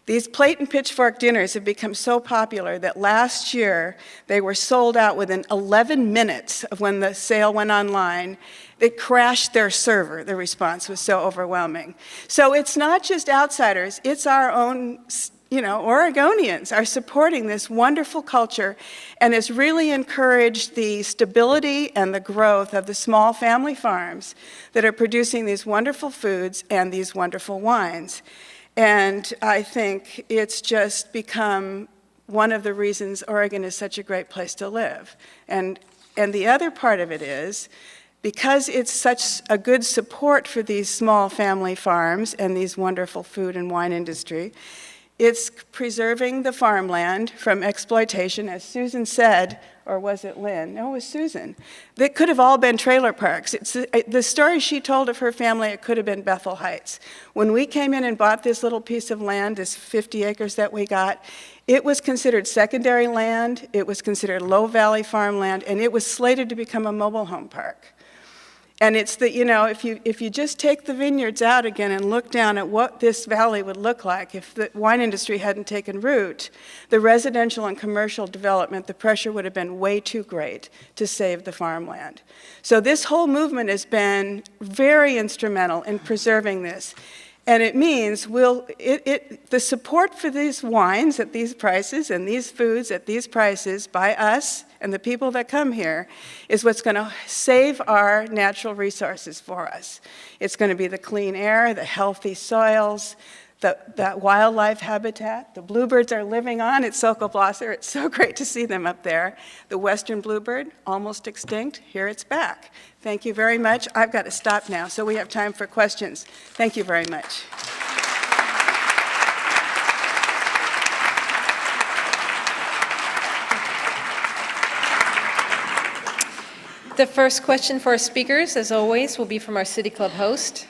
These plate and pitchfork dinners have become so popular that last year they were sold out within 11 minutes of when the sale went online. They crashed their server. The response was so overwhelming. So it's not just outsiders, it's our own, you know, Oregonians are supporting this wonderful culture, and it's really encouraged the stability and the growth of the small family farms that are producing these wonderful foods and these wonderful wines. And I think it's just become one of the reasons Oregon is such a great place to live. And the other part of it is, because it's such a good support for these small family farms and these wonderful food and wine industry, it's preserving the farmland from exploitation, as Susan said, or was it Lynn? No, it was Susan. That could have all been trailer parks. The story she told of her family, it could have been Bethel Heights. When we came in and bought this little piece of land, this 50 acres that we got, it was considered secondary land, it was considered low valley farmland, and it was slated to become a mobile home park. And it's the, you know, if you just take the vineyards out again and look down at what this valley would look like if the wine industry hadn't taken root, the residential and commercial development, the pressure would have been way too great to save the farmland. So this whole movement has been very instrumental in preserving this. And it means the support for these wines at these prices and these foods at these prices by us and the people that come here is what's going to save our natural resources for us. It's going to be the clean air, the healthy soils, that wildlife habitat. The bluebirds are living on at Sokol Blosser. It's so great to see them up there. The western bluebird, almost extinct, here it's back. Thank you very much. I've got to stop now, so we have time for questions. Thank you very much. The first question for our speakers, as always, will be from our City Club host.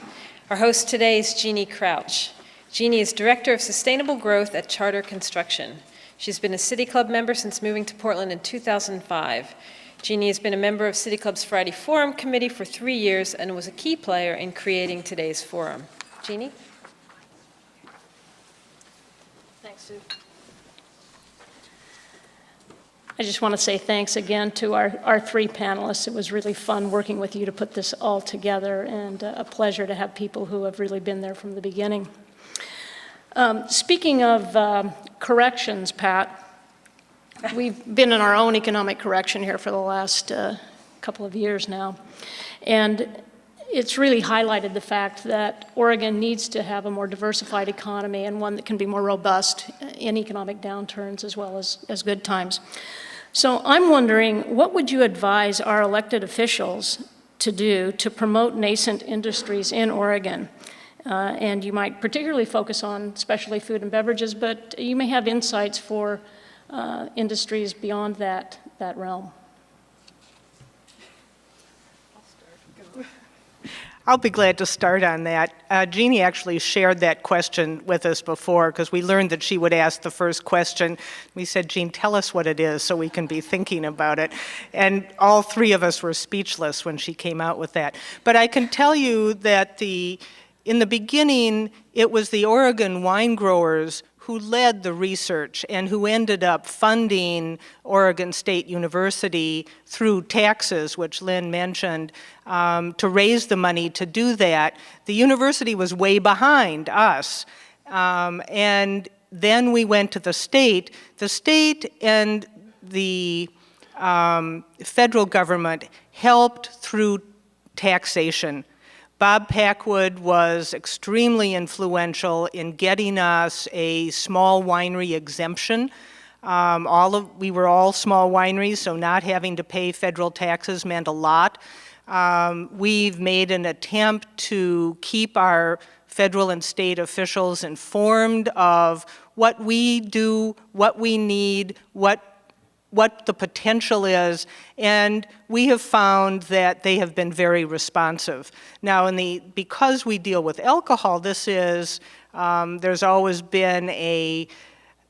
Our host today is JEANNE CROUCH. JEANNE is Director of Sustainable Growth at Charter Construction. She's been a City Club member since moving to Portland in 2005. JEANNE has been a member of City Club's Friday Forum Committee for 3 years and was a key player in creating today's forum. JEANNE? Thanks, Sue. I just want to say thanks again to our three panelists. It was really fun working with you to put this all together, and a pleasure to have people who have really been there from the beginning. Speaking of corrections, Pat, we've been in our own economic correction here for the last couple of years now, and it's really highlighted the fact that Oregon needs to have a more diversified economy and one that can be more robust in economic downturns as well as good times. So I'm wondering, what would you advise our elected officials to do to promote nascent industries in Oregon? And you might particularly focus on especially food and beverages, but you may have insights for industries beyond that realm. I'll be glad to start on that. Jeannie actually shared that question with us before because we learned that she would ask the first question. We said, Jean, tell us what it is so we can be thinking about it. And all three of us were speechless when she came out with that. But I can tell you that in the beginning, it was the Oregon wine growers who led the research and who ended up funding Oregon State University through taxes, which Lynn mentioned, to raise the money to do that. The university was way behind us. And then we went to the state. The state and the federal government helped through taxation. Bob Packwood was extremely influential in getting us a small winery exemption. We were all small wineries, so not having to pay federal taxes meant a lot. We've made an attempt to keep our federal and state officials informed of what we do, what we need, what the potential is, and we have found that they have been very responsive. Now, because we deal with alcohol, there's always been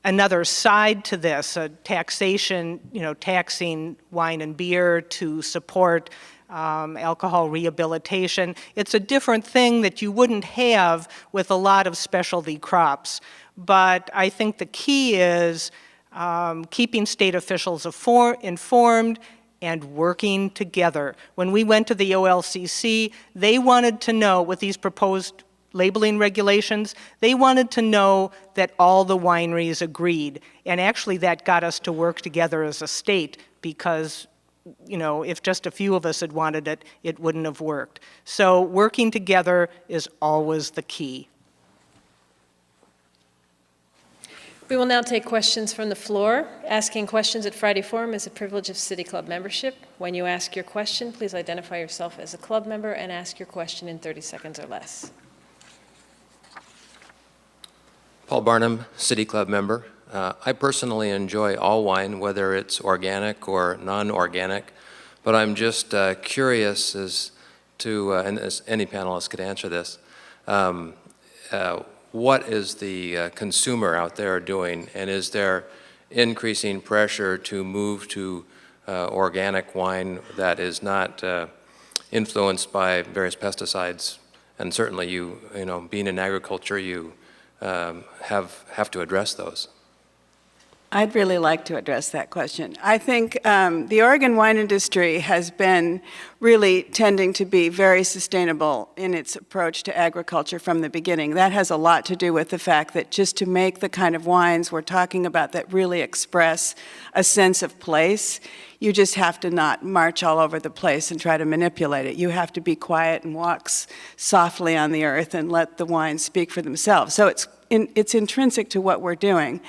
another side to this, a taxation, taxing wine and beer to support alcohol rehabilitation. It's a different thing that you wouldn't have with a lot of specialty crops. But I think the key is keeping state officials informed and working together. When we went to the OLCC, they wanted to know, with these proposed labeling regulations, they wanted to know that all the wineries agreed. And actually that got us to work together as a state because, if just a few of us had wanted it, it wouldn't have worked. So working together is always the key. We will now take questions from the floor. Asking questions at Friday Forum is a privilege of City Club membership. When you ask your question, please identify yourself as a club member and ask your question in 30 seconds or less. Paul Barnum, City Club member. I personally enjoy all wine, whether it's organic or non-organic, but I'm just curious as to, and as any panelist could answer this, what is the consumer out there doing, and is there increasing pressure to move to organic wine that is not influenced by various pesticides? And certainly you being in agriculture, you have to address those. I'd really like to address that question. I think the Oregon wine industry has been really tending to be very sustainable in its approach to agriculture from the beginning. That has a lot to do with the fact that just to make the kind of wines we're talking about that really express a sense of place, you just have to not march all over the place and try to manipulate it. You have to be quiet and walk softly on the earth and let the wines speak for themselves. So it's intrinsic to what we're doing.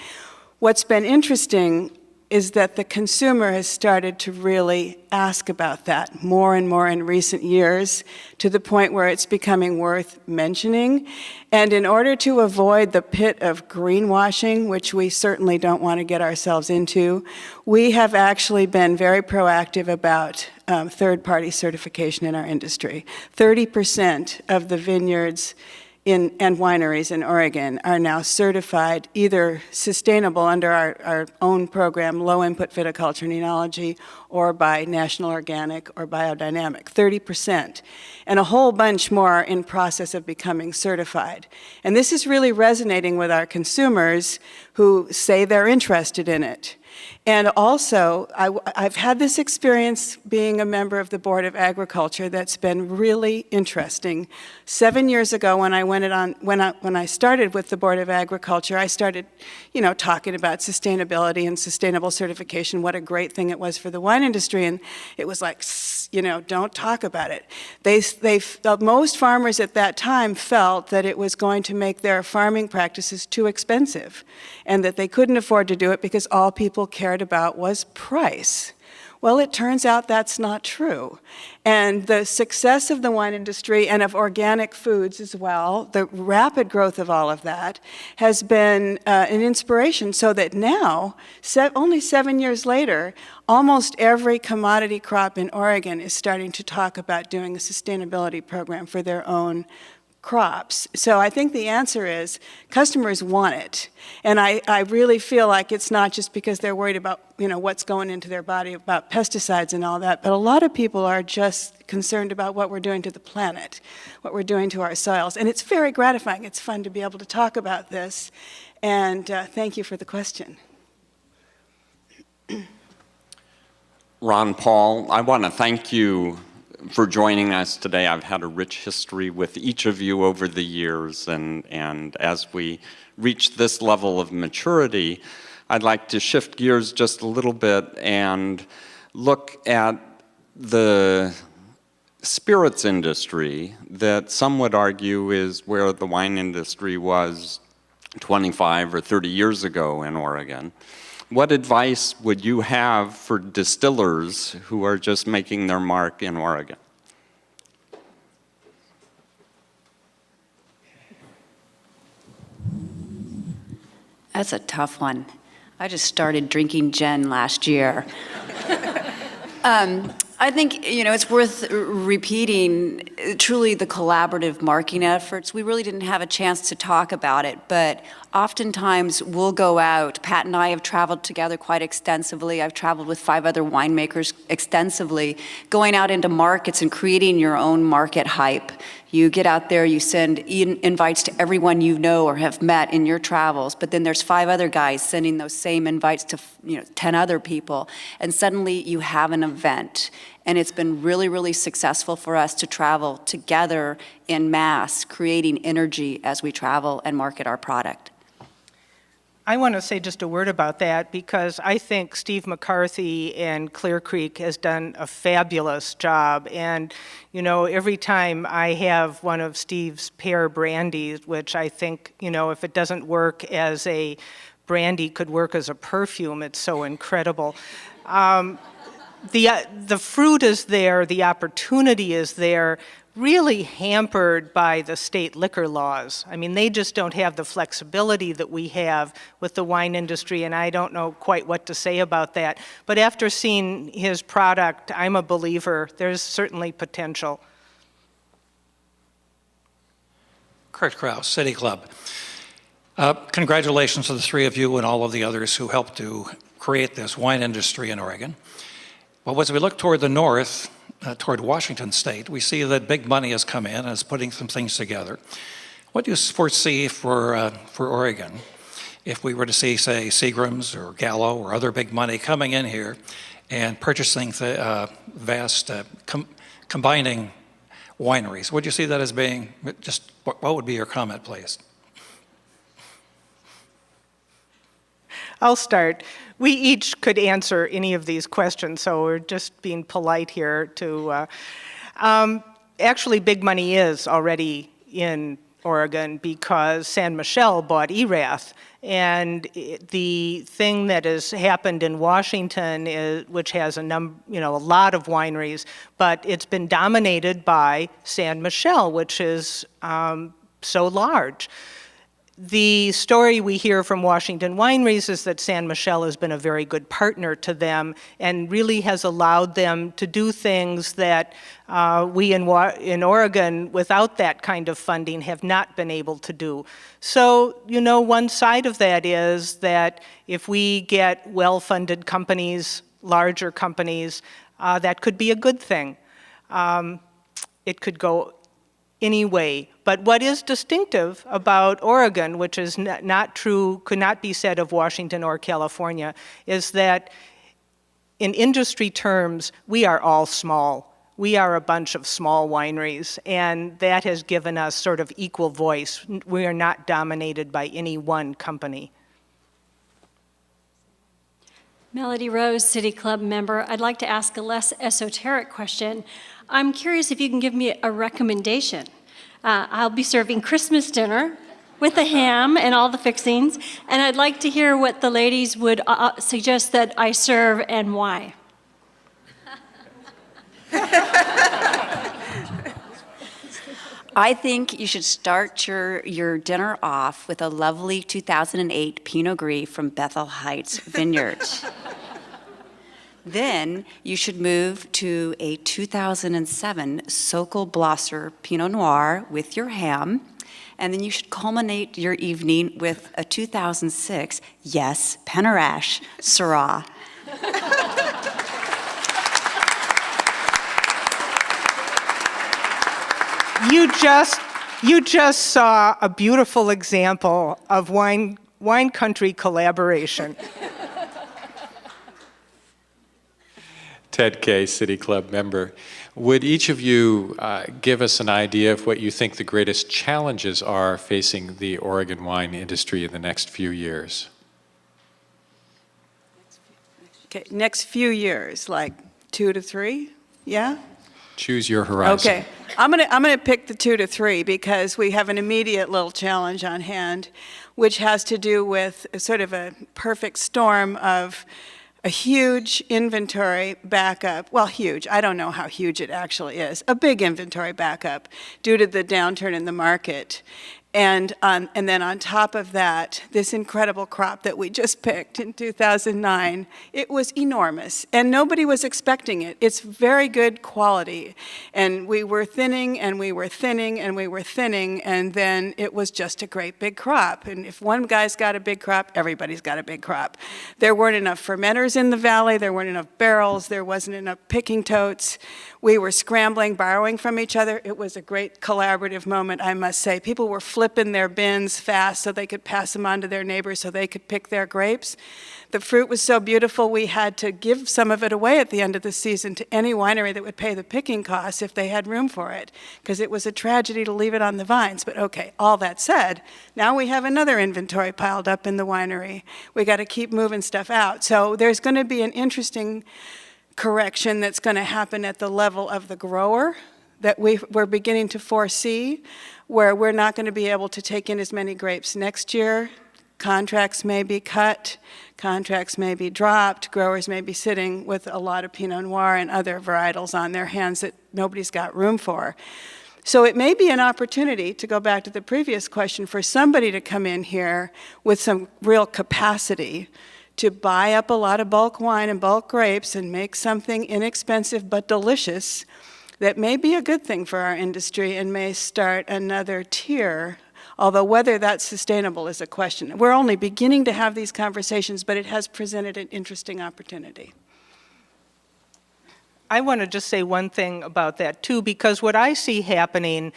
What's been interesting is that the consumer has started to really ask about that more and more in recent years, to the point where it's becoming worth mentioning. And in order to avoid the pit of greenwashing, which we certainly don't want to get ourselves into, we have actually been very proactive about third-party certification in our industry. 30% of the vineyards and wineries in Oregon are now certified either sustainable under our own program, Low Input Viticulture and Enology, or by National Organic or Biodynamic, 30%. And a whole bunch more are in process of becoming certified. And this is really resonating with our consumers who say they're interested in it. And also, I've had this experience being a member of the Board of Agriculture that's been really interesting. 7 years ago, when I started with the Board of Agriculture, I started, talking about sustainability and sustainable certification, what a great thing it was for the wine industry, and it was like, don't talk about it. Most farmers at that time felt that it was going to make their farming practices too expensive, and that they couldn't afford to do it because all people cared about was price. Well, it turns out that's not true. And the success of the wine industry and of organic foods as well, the rapid growth of all of that, has been an inspiration so that now, only 7 years later, almost every commodity crop in Oregon is starting to talk about doing a sustainability program for their own crops. So I think the answer is customers want it. And I really feel like it's not just because they're worried about, what's going into their body, about pesticides and all that, but a lot of people are just concerned about what we're doing to the planet, what we're doing to our soils. And it's very gratifying. It's fun to be able to talk about this. And thank you for the question. Ron Paul, I want to thank you for joining us today. I've had a rich history with each of you over the years, and as we reach this level of maturity, I'd like to shift gears just a little bit and look at the spirits industry that some would argue is where the wine industry was 25 or 30 years ago in Oregon. What advice would you have for distillers who are just making their mark in Oregon? That's a tough one. I just started drinking gin last year. I think, it's worth repeating truly the collaborative marketing efforts. We really didn't have a chance to talk about it, but oftentimes we'll go out. Pat and I have traveled together quite extensively. I've traveled with 5 other winemakers extensively, going out into markets and creating your own market hype. You get out there, you send invites to everyone you know or have met in your travels, but then there's 5 other guys sending those same invites to 10 other people, and suddenly you have an event. And it's been really, really successful for us to travel together in mass, creating energy as we travel and market our product. I want to say just a word about that because I think Steve McCarthy and Clear Creek has done a fabulous job. And, every time I have one of Steve's pear brandies, which I think, if it doesn't work as a brandy, could work as a perfume, it's so incredible. The fruit is there, the opportunity is there, really hampered by the state liquor laws. I mean, they just don't have the flexibility that we have with the wine industry, and I don't know quite what to say about that. But after seeing his product, I'm a believer. There's certainly potential. Kurt Krause, City Club. Congratulations to the 3 of you and all of the others who helped to create this wine industry in Oregon. Well, as we look toward the north, toward Washington State, we see that big money has come in and is putting some things together. What do you foresee for Oregon if we were to see, say, Seagram's or Gallo or other big money coming in here and purchasing vast, combining wineries? Would you see that as being, just what would be your comment, please? I'll start. We each could answer any of these questions, so we're just being polite here to, actually big money is already in Oregon because San Michele bought Erath. And the thing that has happened in Washington, which has a lot of wineries, but it's been dominated by San Michele, which is so large. the story we hear from Washington wineries is that San Michele has been a very good partner to them and really has allowed them to do things that we in Oregon, without that kind of funding, have not been able to do. So, you know, one side of that is that if we get well-funded companies, larger companies, that could be a good thing. It could go any way. But what is distinctive about Oregon, which is not true, could not be said of Washington or California, is that in industry terms, we are all small. We are a bunch of small wineries, and that has given us sort of equal voice. We are not dominated by any one company. Melody Rose, City Club member. I'd like to ask a less esoteric question. I'm curious if you can give me a recommendation. I'll be serving Christmas dinner with the ham and all the fixings, and I'd like to hear what the ladies would suggest that I serve and why. I think you should start your dinner off with a lovely 2008 Pinot Gris from Bethel Heights Vineyard. Then you should move to a 2007 Sokol Blosser Pinot Noir with your ham. And then you should culminate your evening with a 2006, yes, Penarash Syrah. You just saw a beautiful example of wine country collaboration. Ted Kay, City Club member. Would each of you give us an idea of what you think the greatest challenges are facing the Oregon wine industry in the next few years? Okay, next few years, like 2 to 3, yeah? Choose your horizon. Okay, I'm gonna pick the 2 to 3 because we have an immediate little challenge on hand, which has to do with sort of a perfect storm of a huge inventory backup. Well, huge, I don't know how huge it actually is. A big inventory backup due to the downturn in the market. And then on top of that, this incredible crop that we just picked in 2009, it was enormous, and nobody was expecting it. It's very good quality, and we were thinning, and we were thinning, and we were thinning, and then it was just a great big crop. And if one guy's got a big crop, everybody's got a big crop. There weren't enough fermenters in the valley, there weren't enough barrels, there wasn't enough picking totes. We were scrambling, borrowing from each other. It was a great collaborative moment, I must say. People were flipping their bins fast so they could pass them on to their neighbors so they could pick their grapes. The fruit was so beautiful, we had to give some of it away at the end of the season to any winery that would pay the picking costs if they had room for it, because it was a tragedy to leave it on the vines. But okay, all that said, now we have another inventory piled up in the winery. We got to keep moving stuff out. So there's going to be an interesting correction that's going to happen at the level of the grower that we're beginning to foresee, where we're not going to be able to take in as many grapes next year. Contracts may be cut, contracts may be dropped, growers may be sitting with a lot of Pinot Noir and other varietals on their hands that nobody's got room for. So it may be an opportunity, to go back to the previous question, for somebody to come in here with some real capacity to buy up a lot of bulk wine and bulk grapes and make something inexpensive but delicious that may be a good thing for our industry and may start another tier, although whether that's sustainable is a question. We're only beginning to have these conversations, but it has presented an interesting opportunity. I want to just say one thing about that too, because what I see happening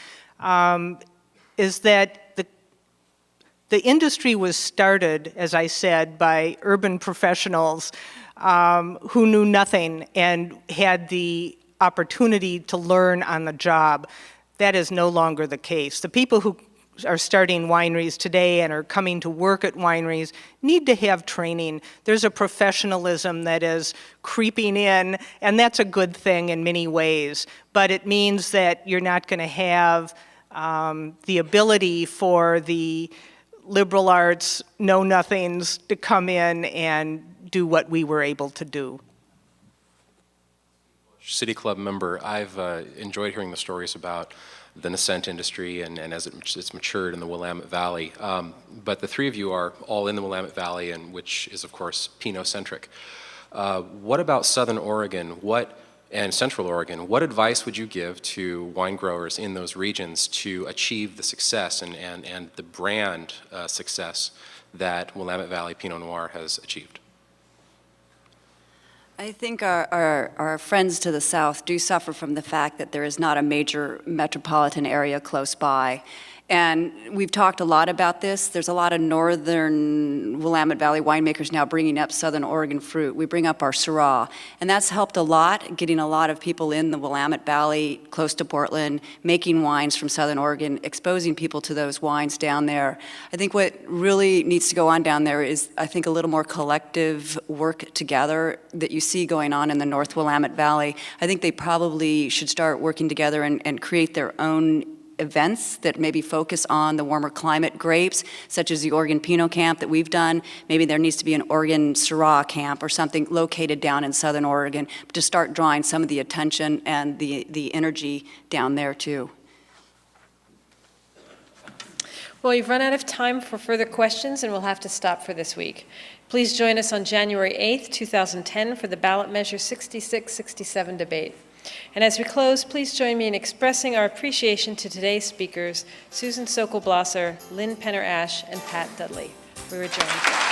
is that the industry was started, as I said, by urban professionals who knew nothing and had the opportunity to learn on the job. That is no longer the case. The people who are starting wineries today and are coming to work at wineries need to have training. There's a professionalism that is creeping in, and that's a good thing in many ways. But it means that you're not going to have the ability for the liberal arts know-nothings to come in and do what we were able to do. City Club member, I've enjoyed hearing the stories about the nascent industry and as it's matured in the Willamette Valley. But the three of you are all in the Willamette Valley, and which is, of course, Pinot-centric. What about Southern Oregon and Central Oregon? What advice would you give to wine growers in those regions to achieve the success and the brand success that Willamette Valley Pinot Noir has achieved? I think our friends to the south do suffer from the fact that there is not a major metropolitan area close by. And we've talked a lot about this. There's a lot of northern Willamette Valley winemakers now bringing up Southern Oregon fruit. We bring up our Syrah, and that's helped a lot, getting a lot of people in the Willamette Valley, close to Portland, making wines from Southern Oregon, exposing people to those wines down there. I think what really needs to go on down there is, I think, a little more collective work together that you see going on in the North Willamette Valley. I think they probably should start working together and create their own events that maybe focus on the warmer climate grapes, such as the Oregon Pinot Camp that we've done. Maybe there needs to be an Oregon Syrah Camp or something located down in Southern Oregon to start drawing some of the attention and the energy down there too. Well, you've run out of time for further questions, and we'll have to stop for this week. Please join us on January 8th, 2010 for the ballot measure 66-67 debate. And as we close, please join me in expressing our appreciation to today's speakers, Susan Sokol Blosser, Lynn Penner-Ash, and Pat Dudley. We're adjourned.